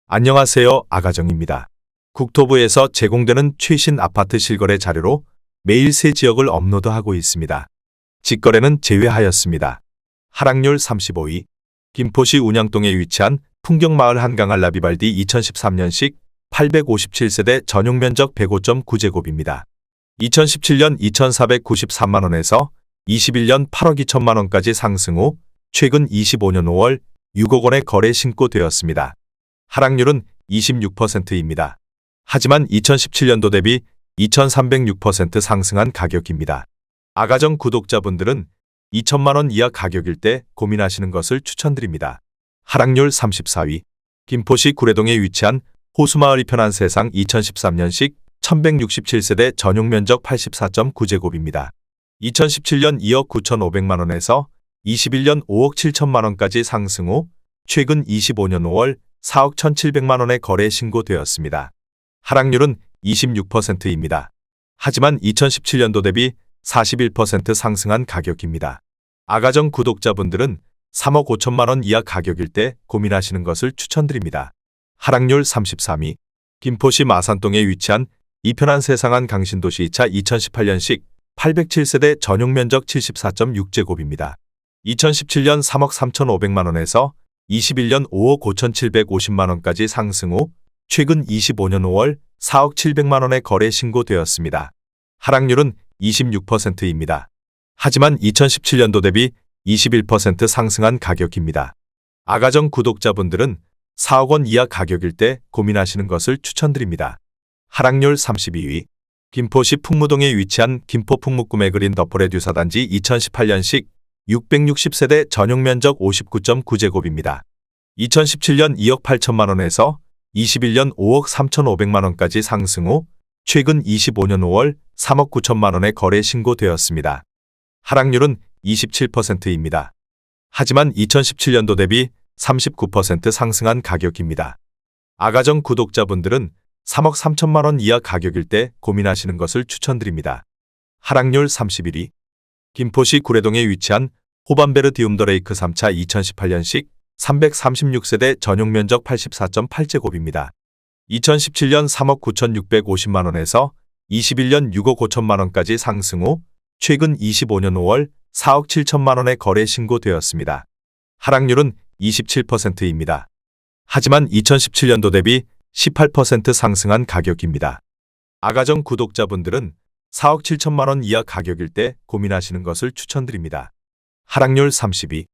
안녕하세요. 아가정입니다. 국토부에서 제공되는 최신 아파트 실거래 자료로 매일 새 지역을 업로드하고 있습니다. 직거래는 제외하였습니다. 하락률 35위. 김포시 운양동에 위치한 풍경마을 한강알 라비발디 2013년식 857세대 전용면적 105.9제곱입니다. 2017년 2,493만원에서 21년 8억 2천만원까지 상승 후 최근 25년 5월 6억 원의 거래 신고되었습니다. 하락률은 26%입니다. 하지만 2017년도 대비 2,306% 상승한 가격입니다. 아가정 구독자분들은 2천만원 이하 가격일 때 고민하시는 것을 추천드립니다. 하락률 34위. 김포시 구례동에 위치한 호수마을 이편한 세상 2013년식 1167세대 전용면적 84.9제곱입니다. 2017년 2억 9,500만원에서 21년 5억 7천만원까지 상승 후 최근 25년 5월 4억 1,700만원의 거래 신고되었습니다. 하락률은 26%입니다. 하지만 2017년도 대비 41% 상승한 가격입니다. 아가정 구독자분들은 3억 5천만원 이하 가격일 때 고민하시는 것을 추천드립니다. 하락률 33위. 김포시 마산동에 위치한 이편한 세상한 강신도시 2차 2018년식 807세대 전용면적 74.6제곱입니다. 2017년 3억 3,500만원에서 21년 5억 5,750만원까지 상승 후 최근 25년 5월 4억 700만원의 거래 신고되었습니다. 하락률은 26%입니다. 하지만 2017년도 대비 21% 상승한 가격입니다. 아가정 구독자분들은 4억 원 이하 가격일 때 고민하시는 것을 추천드립니다. 하락률 32위. 김포시 풍무동에 위치한 김포 풍무꿈의 그린 더포레듀사 단지 2018년식 660세대 전용면적 59.9제곱입니다. 2017년 2억 8천만원에서 21년 5억 3,500만원까지 상승 후 최근 25년 5월 3억 9천만원의 거래 신고되었습니다. 하락률은 27%입니다. 하지만 2017년도 대비 39% 상승한 가격입니다. 아가정 구독자분들은 3억 3천만원 이하 가격일 때 고민하시는 것을 추천드립니다. 하락률 31위. 김포시 구례동에 위치한 호반베르 디움더레이크 3차 2018년식 336세대 전용면적 84.8제곱입니다. 2017년 3억 9,650만원에서 21년 6억 5천만원까지 상승 후 최근 25년 5월 4억 7천만원의 거래 신고되었습니다. 하락률은 27%입니다. 하지만 2017년도 대비 18% 상승한 가격입니다. 아가정 구독자분들은 4억 7천만원 이하 가격일 때 고민하시는 것을 추천드립니다. 하락률 32.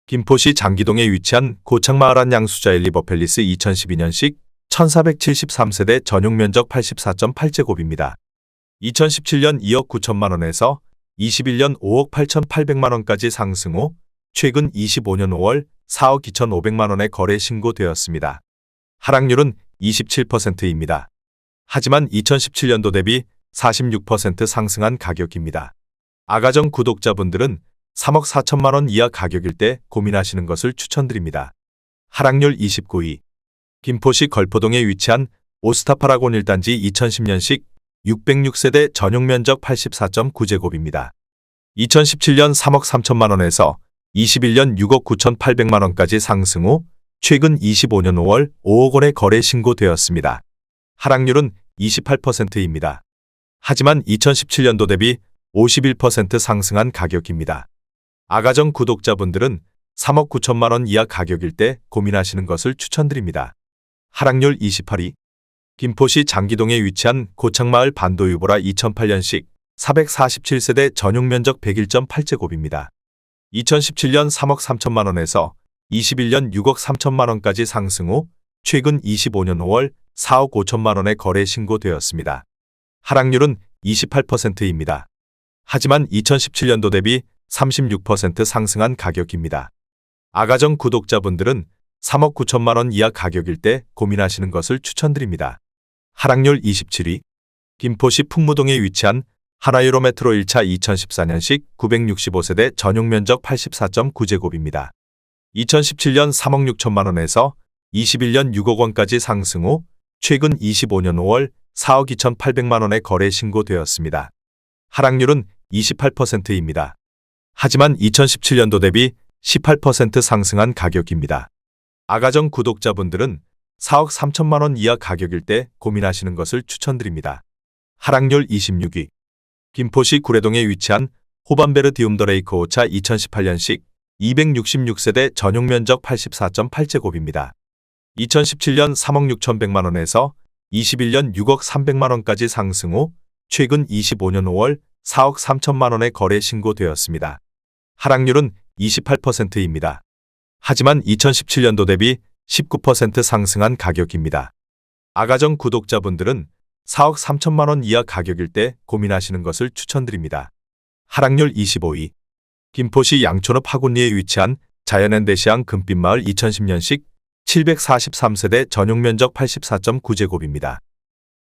김포시 장기동에 위치한 고창마을한 양수자일 리버팰리스 2012년식 1473세대 전용면적 84.8제곱입니다. 2017년 2억 9천만원에서 21년 5억 8,800만원까지 상승 후 최근 25년 5월 4억 2,500만원의 거래 신고되었습니다. 하락률은 27%입니다. 하지만 2017년도 대비 46% 상승한 가격입니다. 아가정 구독자분들은 3억 4천만원 이하 가격일 때 고민하시는 것을 추천드립니다. 하락률 29위. 김포시 걸포동에 위치한 오스타파라곤 1단지 2010년식 606세대 전용면적 84.9제곱입니다. 2017년 3억 3천만원에서 21년 6억 9,800만원까지 상승 후 최근 25년 5월 5억 원의 거래 신고되었습니다. 하락률은 28%입니다. 하지만 2017년도 대비 51% 상승한 가격입니다. 아가정 구독자분들은 3억 9천만원 이하 가격일 때 고민하시는 것을 추천드립니다. 하락률 28위. 김포시 장기동에 위치한 고창마을 반도유보라 2008년식 447세대 전용면적 101.8제곱입니다. 2017년 3억 3천만원에서 21년 6억 3천만원까지 상승 후 최근 25년 5월 4억 5천만원의 거래 신고되었습니다. 하락률은 28%입니다. 하지만 2017년도 대비 36% 상승한 가격입니다. 아가정 구독자분들은 3억 9천만원 이하 가격일 때 고민하시는 것을 추천드립니다. 하락률 27위. 김포시 풍무동에 위치한 하나유로메트로 1차 2014년식 965세대 전용면적 84.9제곱입니다. 2017년 3억 6천만원에서 21년 6억 원까지 상승 후 최근 25년 5월 4억 2,800만원의 거래 신고되었습니다. 하락률은 28%입니다. 하지만 2017년도 대비 18% 상승한 가격입니다. 아가정 구독자분들은 4억 3천만 원 이하 가격일 때 고민하시는 것을 추천드립니다. 하락률 26위. 김포시 구례동에 위치한 호반베르 디움더레이크 5차 2018년식 266세대 전용 면적 84.8제곱입니다. 2017년 3억 6,100만 원에서 21년 6억 300만 원까지 상승 후 최근 25년 5월 4억 3천만 원에 거래 신고되었습니다. 하락률은 28%입니다. 하지만 2017년도 대비 19% 상승한 가격입니다. 아가정 구독자분들은 4억 3천만 원 이하 가격일 때 고민하시는 것을 추천드립니다. 하락률 25위. 김포시 양촌읍 하군리에 위치한 자연엔데시앙 금빛마을 2010년식 743세대 전용 면적 84.9제곱입니다.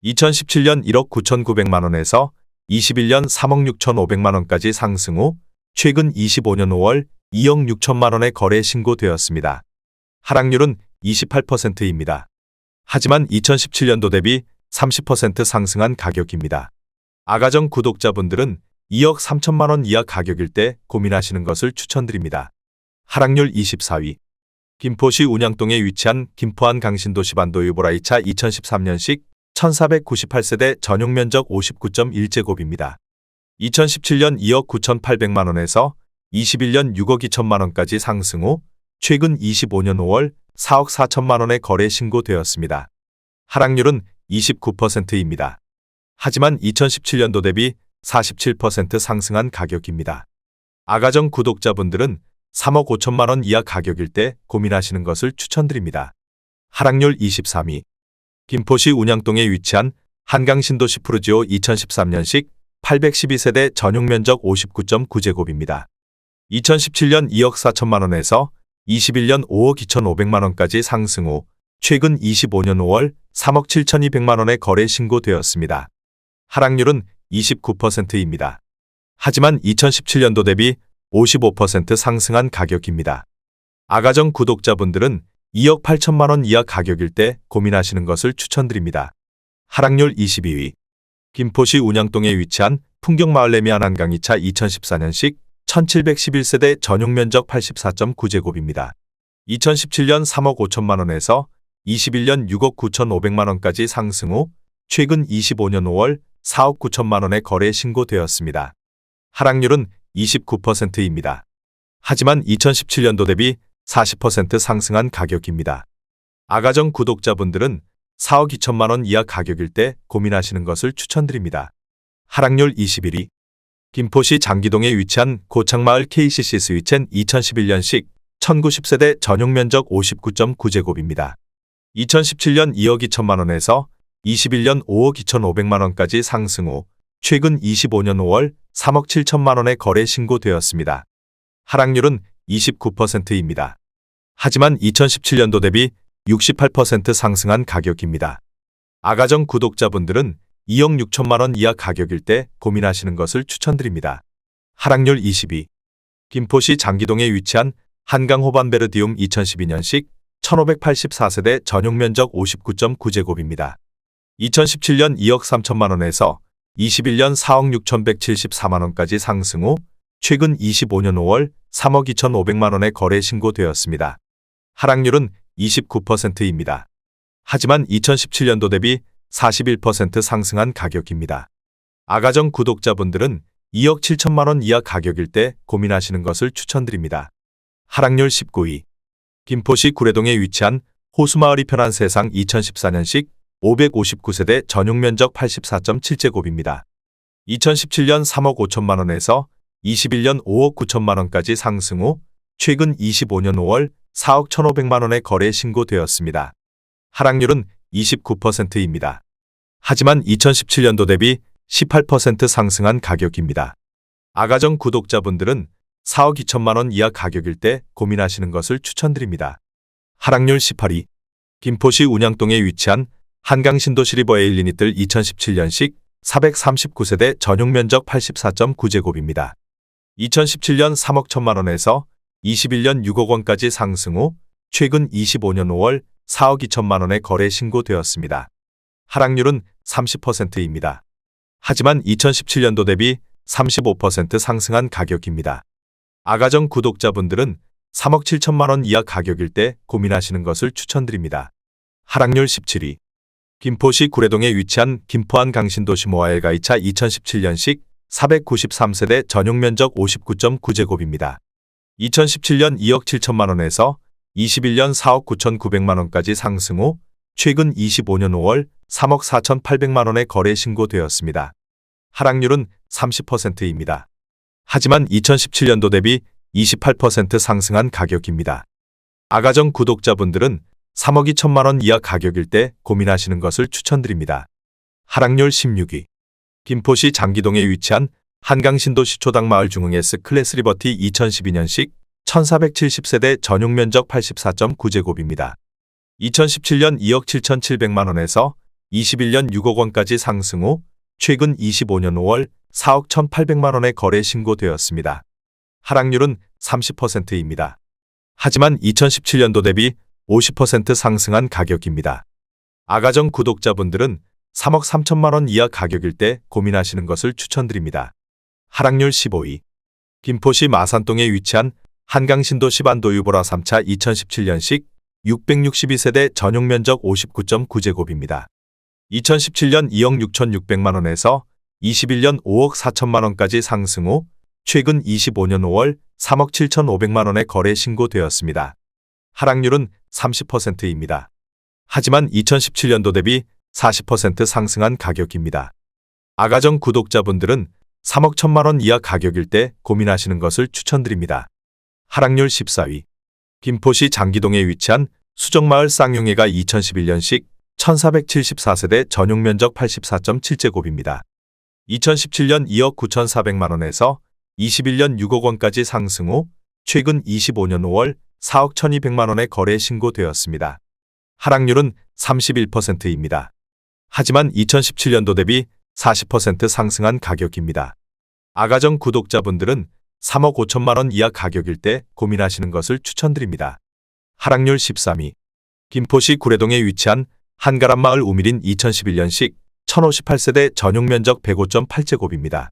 2017년 1억 9,900만 원에서 21년 3억 6,500만 원까지 상승 후 최근 25년 5월 2억 6천만 원에 거래 신고되었습니다. 하락률은 28%입니다. 하지만 2017년도 대비 30% 상승한 가격입니다. 아가정 구독자분들은 2억 3천만 원 이하 가격일 때 고민하시는 것을 추천드립니다. 하락률 24위. 김포시 운양동에 위치한 김포한 강신도시반도 유보라이차 2013년식 1498세대 전용 면적 59.1제곱입니다. 2017년 2억 9,800만 원에서 21년 6억 2천만 원까지 상승 후 최근 25년 5월 4억 4천만 원에 거래 신고되었습니다. 하락률은 29%입니다. 하지만 2017년도 대비 47% 상승한 가격입니다. 아가정 구독자분들은 3억 5천만 원 이하 가격일 때 고민하시는 것을 추천드립니다. 하락률 23위. 김포시 운양동에 위치한 한강신도시 푸르지오 2013년식 812세대 전용 면적 59.9제곱입니다. 2017년 2억 4천만 원에서 21년 5억 2,500만 원까지 상승 후 최근 25년 5월 3억 7,200만 원에 거래 신고되었습니다. 하락률은 29%입니다. 하지만 2017년도 대비 55% 상승한 가격입니다. 아가정 구독자분들은 2억 8천만 원 이하 가격일 때 고민하시는 것을 추천드립니다. 하락률 22위. 김포시 운양동에 위치한 풍경마을 레미안 한강 2차 2014년식 1711세대 전용 면적 84.9제곱입니다. 2017년 3억 5천만 원에서 21년 6억 9,500만 원까지 상승 후 최근 25년 5월 4억 9천만 원에 거래 신고되었습니다. 하락률은 29%입니다. 하지만 2017년도 대비 40% 상승한 가격입니다. 아가정 구독자분들은 4억 2천만 원 이하 가격일 때 고민하시는 것을 추천드립니다. 하락률 21위. 김포시 장기동에 위치한 고창마을 KCC 스위첸 2011년식 1090세대 전용 면적 59.9제곱입니다. 2017년 2억 2천만 원에서 21년 5억 2,500만 원까지 상승 후 최근 25년 5월 3억 7천만 원에 거래 신고되었습니다. 하락률은 29%입니다. 하지만 2017년도 대비 68% 상승한 가격입니다. 아가정 구독자분들은 2억 6천만 원 이하 가격일 때 고민하시는 것을 추천드립니다. 하락률 22. 김포시 장기동에 위치한 한강호반베르디움 2012년식 1584세대 전용 면적 59.9제곱입니다. 2017년 2억 3천만 원에서 21년 4억 6,174만 원까지 상승 후 최근 25년 5월 3억 2,500만 원에 거래 신고되었습니다. 하락률은 29%입니다. 하지만 2017년도 대비 41% 상승한 가격입니다. 아가정 구독자분들은 2억 7천만 원 이하 가격일 때 고민하시는 것을 추천드립니다. 하락률 19위. 김포시 구례동에 위치한 호수마을이 편한 세상 2014년식 559세대 전용 면적 84.7제곱입니다. 2017년 3억 5천만 원에서 21년 5억 9천만 원까지 상승 후 최근 25년 5월 4억 1,500만 원에 거래 신고되었습니다. 하락률은 29%입니다. 하지만 2017년도 대비 18% 상승한 가격입니다. 아가정 구독자분들은 4억 2천만 원 이하 가격일 때 고민하시는 것을 추천드립니다. 하락률 18위. 김포시 운양동에 위치한 한강신도시 리버 에일리니뜰 2017년식 439세대 전용 면적 84.9제곱입니다. 2017년 3억 1천만 원에서 21년 6억 원까지 상승 후 최근 25년 5월 4억 2천만 원에 거래 신고되었습니다. 하락률은 30%입니다. 하지만 2017년도 대비 35% 상승한 가격입니다. 아가정 구독자분들은 3억 7천만 원 이하 가격일 때 고민하시는 것을 추천드립니다. 하락률 17위. 김포시 구례동에 위치한 김포한 강신도시 모아엘 가이차 2017년식 493세대 전용 면적 59.9제곱입니다. 2017년 2억 7천만 원에서 21년 4억 9,900만 원까지 상승 후 최근 25년 5월 3억 4,800만 원에 거래 신고되었습니다. 하락률은 30%입니다. 하지만 2017년도 대비 28% 상승한 가격입니다. 아가정 구독자분들은 3억 2천만 원 이하 가격일 때 고민하시는 것을 추천드립니다. 하락률 16위. 김포시 장기동에 위치한 한강신도시 초당마을 중흥 S클래스 리버티 2012년식 1470세대 전용 면적 84.9제곱입니다. 2017년 2억 7,700만 원에서 21년 6억 원까지 상승 후 최근 25년 5월 4억 1,800만 원에 거래 신고되었습니다. 하락률은 30%입니다. 하지만 2017년도 대비 50% 상승한 가격입니다. 아가정 구독자분들은 3억 3천만 원 이하 가격일 때 고민하시는 것을 추천드립니다. 하락률 15위. 김포시 마산동에 위치한 한강신도시 반도유보라 3차 2017년식 662세대 전용 면적 59.9제곱입니다. 2017년 2억 6,600만 원에서 21년 5억 4천만 원까지 상승 후 최근 25년 5월 3억 7,500만 원에 거래 신고되었습니다. 하락률은 30%입니다. 하지만 2017년도 대비 40% 상승한 가격입니다. 아가정 구독자분들은 3억 1천만 원 이하 가격일 때 고민하시는 것을 추천드립니다. 하락률 14위. 김포시 장기동에 위치한 수정마을 쌍용회가 2011년식 1474세대 전용 면적 84.7제곱입니다. 2017년 2억 9,400만 원에서 21년 6억 원까지 상승 후 최근 25년 5월 4억 1,200만 원에 거래 신고되었습니다. 하락률은 31%입니다. 하지만 2017년도 대비 40% 상승한 가격입니다. 아가정 구독자분들은 3억 5천만 원 이하 가격일 때 고민하시는 것을 추천드립니다. 하락률 13위. 김포시 구례동에 위치한 한가람마을 우미린 2011년식 1058세대 전용 면적 105.8제곱입니다.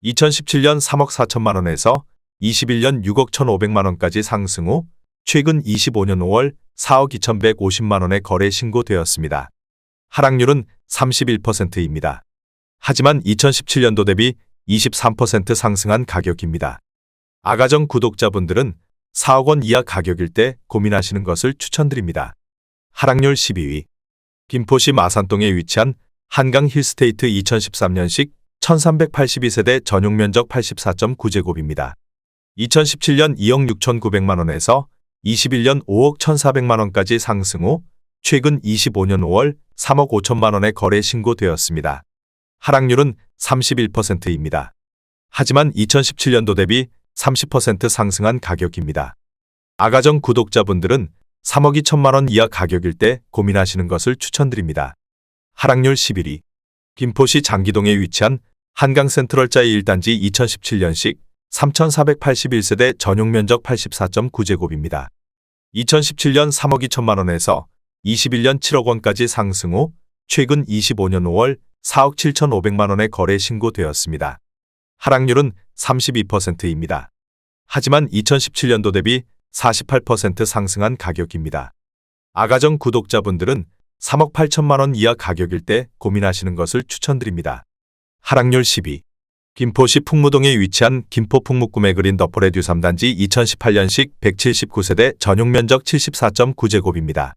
2017년 3억 4천만 원에서 21년 6억 1,500만 원까지 상승 후 최근 25년 5월 4억 2,150만 원에 거래 신고되었습니다. 하락률은 31%입니다. 하지만 2017년도 대비 23% 상승한 가격입니다. 아가정 구독자분들은 4억 원 이하 가격일 때 고민하시는 것을 추천드립니다. 하락률 12위. 김포시 마산동에 위치한 한강 힐스테이트 2013년식 1382세대 전용 면적 84.9제곱입니다. 2017년 2억 6,900만 원에서 21년 5억 1,400만 원까지 상승 후 최근 25년 5월 3억 5천만 원에 거래 신고되었습니다. 하락률은 31%입니다. 하지만 2017년도 대비 30% 상승한 가격입니다. 아가정 구독자분들은 3억 2천만 원 이하 가격일 때 고민하시는 것을 추천드립니다. 하락률 11위. 김포시 장기동에 위치한 한강센트럴자이 1단지 2017년식 3,481세대 전용 면적 84.9제곱입니다. 2017년 3억 2천만 원에서 21년 7억 원까지 상승 후 최근 25년 5월 4억 7,500만 원에 거래 신고되었습니다. 하락률은 32%입니다. 하지만 2017년도 대비 48% 상승한 가격입니다. 아가정 구독자분들은 3억 8천만 원 이하 가격일 때 고민하시는 것을 추천드립니다. 하락률 10위. 김포시 풍무동에 위치한 김포 풍무꿈의 그린 더퍼레듀 3단지 2018년식 179세대 전용 면적 74.9제곱입니다.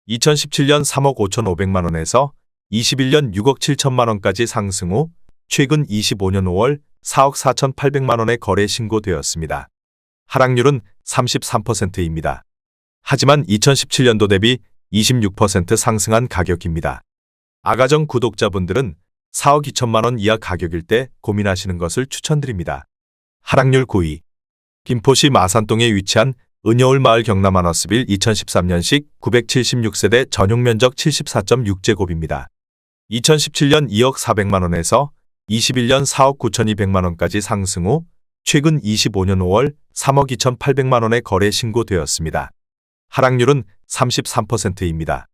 2017년 3억 5,500만 원에서 21년 6억 7천만 원까지 상승 후 최근 25년 5월 4억 4,800만 원에 거래 신고되었습니다. 하락률은 33%입니다. 하지만 2017년도 대비 26% 상승한 가격입니다. 아가정 구독자분들은 4억 2천만 원 이하 가격일 때 고민하시는 것을 추천드립니다. 하락률 9위. 김포시 마산동에 위치한 은여울마을 경남하너스빌 2013년식 976세대 전용 면적 74.6제곱입니다. 2017년 2억 400만 원에서 21년 4억 9,200만 원까지 상승 후 최근 25년 5월 3억 2,800만 원에 거래 신고되었습니다. 하락률은 33%입니다.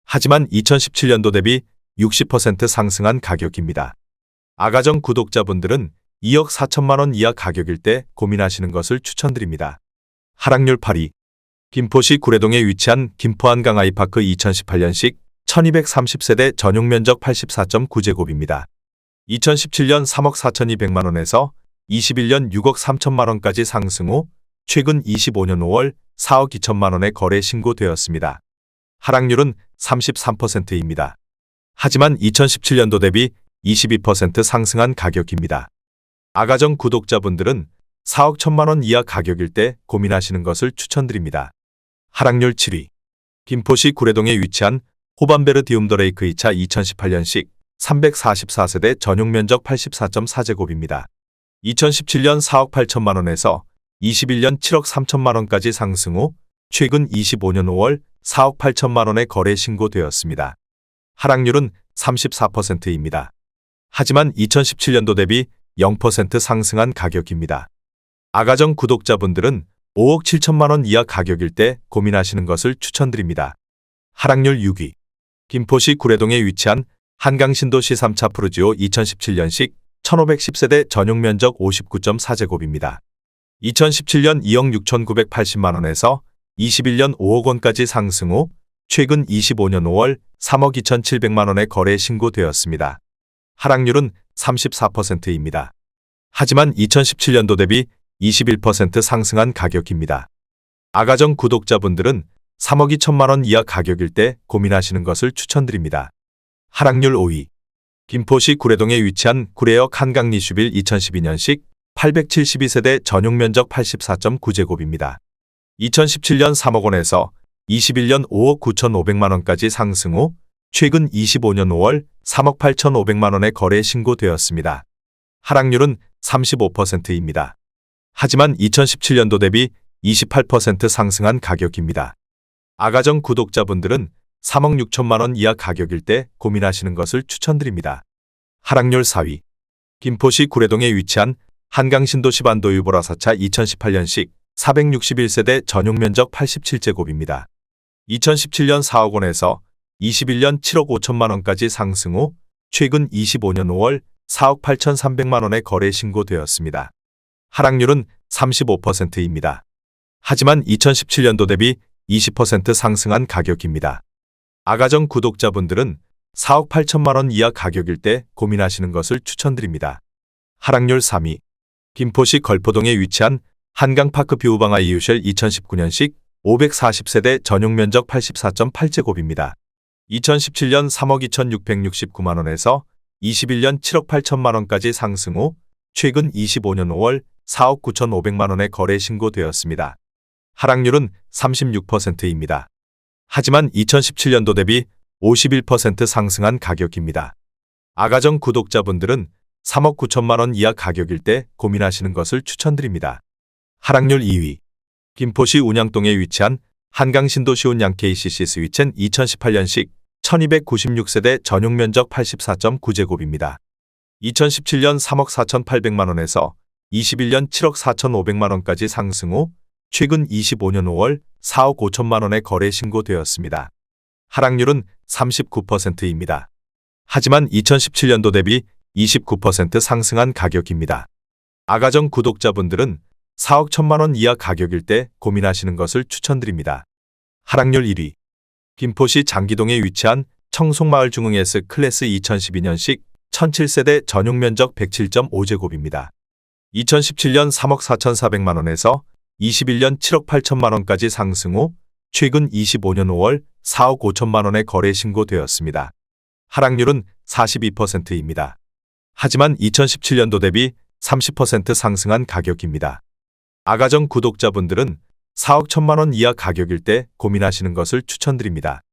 하지만 2017년도 대비 60% 상승한 가격입니다. 아가정 구독자분들은 2억 4천만 원 이하 가격일 때 고민하시는 것을 추천드립니다. 하락률 8위. 김포시 구례동에 위치한 김포한강 아이파크 2018년식 1230세대 전용 면적 84.9제곱입니다. 2017년 3억 4,200만 원에서 21년 6억 3천만 원까지 상승 후 최근 25년 5월 4억 2천만 원에 거래 신고되었습니다. 하락률은 33%입니다. 하지만 2017년도 대비 22% 상승한 가격입니다. 아가정 구독자분들은 4억 1천만 원 이하 가격일 때 고민하시는 것을 추천드립니다. 하락률 7위. 김포시 구례동에 위치한 호반베르 디움더레이크 2차 2018년식 344세대 전용 면적 84.4제곱입니다. 2017년 4억 8천만 원에서 21년 7억 3천만 원까지 상승 후 최근 25년 5월 4억 8천만 원에 거래 신고되었습니다. 하락률은 34%입니다. 하지만 2017년도 대비 0% 상승한 가격입니다. 아가정 구독자분들은 5억 7천만 원 이하 가격일 때 고민하시는 것을 추천드립니다. 하락률 6위. 김포시 구례동에 위치한 한강신도시 3차 푸르지오 2017년식 1510세대 전용 면적 59.4제곱입니다. 2017년 2억 6,980만 원에서 21년 5억 원까지 상승 후 최근 25년 5월 3억 2,700만 원에 거래 신고되었습니다. 하락률은 34%입니다. 하지만 2017년도 대비 21% 상승한 가격입니다. 아가정 구독자분들은 3억 2천만 원 이하 가격일 때 고민하시는 것을 추천드립니다. 하락률 5위. 김포시 구례동에 위치한 구례역 한강 리슈빌 2012년식 872세대 전용 면적 84.9제곱입니다. 2017년 3억 원에서 21년 5억 9,500만 원까지 상승 후 최근 25년 5월 3억 8,500만 원에 거래 신고되었습니다. 하락률은 35%입니다. 하지만 2017년도 대비 28% 상승한 가격입니다. 아가정 구독자분들은 3억 6천만 원 이하 가격일 때 고민하시는 것을 추천드립니다. 하락률 4위. 김포시 구례동에 위치한 한강신도시 반도유보라 4차 2018년식 461세대 전용 면적 87제곱입니다. 2017년 4억 원에서 21년 7억 5천만 원까지 상승 후 최근 25년 5월 4억 8,300만 원에 거래 신고되었습니다. 하락률은 35%입니다. 하지만 2017년도 대비 20% 상승한 가격입니다. 아가정 구독자분들은 4억 8천만 원 이하 가격일 때 고민하시는 것을 추천드립니다. 하락률 3위. 김포시 걸포동에 위치한 한강파크 뷰방아 이유쉘 2019년식 540세대 전용 면적 84.8제곱입니다. 2017년 3억 2,669만 원에서 21년 7억 8천만 원까지 상승 후 최근 25년 5월 4억 9,500만 원에 거래 신고되었습니다. 하락률은 36%입니다. 하지만 2017년도 대비 51% 상승한 가격입니다. 아가정 구독자분들은 3억 9천만 원 이하 가격일 때 고민하시는 것을 추천드립니다. 하락률 2위. 김포시 운양동에 위치한 한강신도시 운양 KCC 스위첸 2018년식 1296세대 전용 면적 84.9제곱입니다. 2017년 3억 4,800만 원에서 21년 7억 4,500만 원까지 상승 후 최근 25년 5월 4억 5천만 원에 거래 신고되었습니다. 하락률은 39%입니다. 하지만 2017년도 대비 29% 상승한 가격입니다. 아가정 구독자분들은 4억 1천만 원 이하 가격일 때 고민하시는 것을 추천드립니다. 하락률 1위. 김포시 장기동에 위치한 청송마을 중흥 S 클래스 2012년식 1007세대 전용 면적 107.5제곱입니다. 2017년 3억 4,400만 원에서 21년 7억 8천만 원까지 상승 후 최근 25년 5월 4억 5천만 원에 거래 신고되었습니다. 하락률은 42%입니다. 하지만 2017년도 대비 30% 상승한 가격입니다. 아가정 구독자분들은 4억 1천만 원 이하 가격일 때 고민하시는 것을 추천드립니다.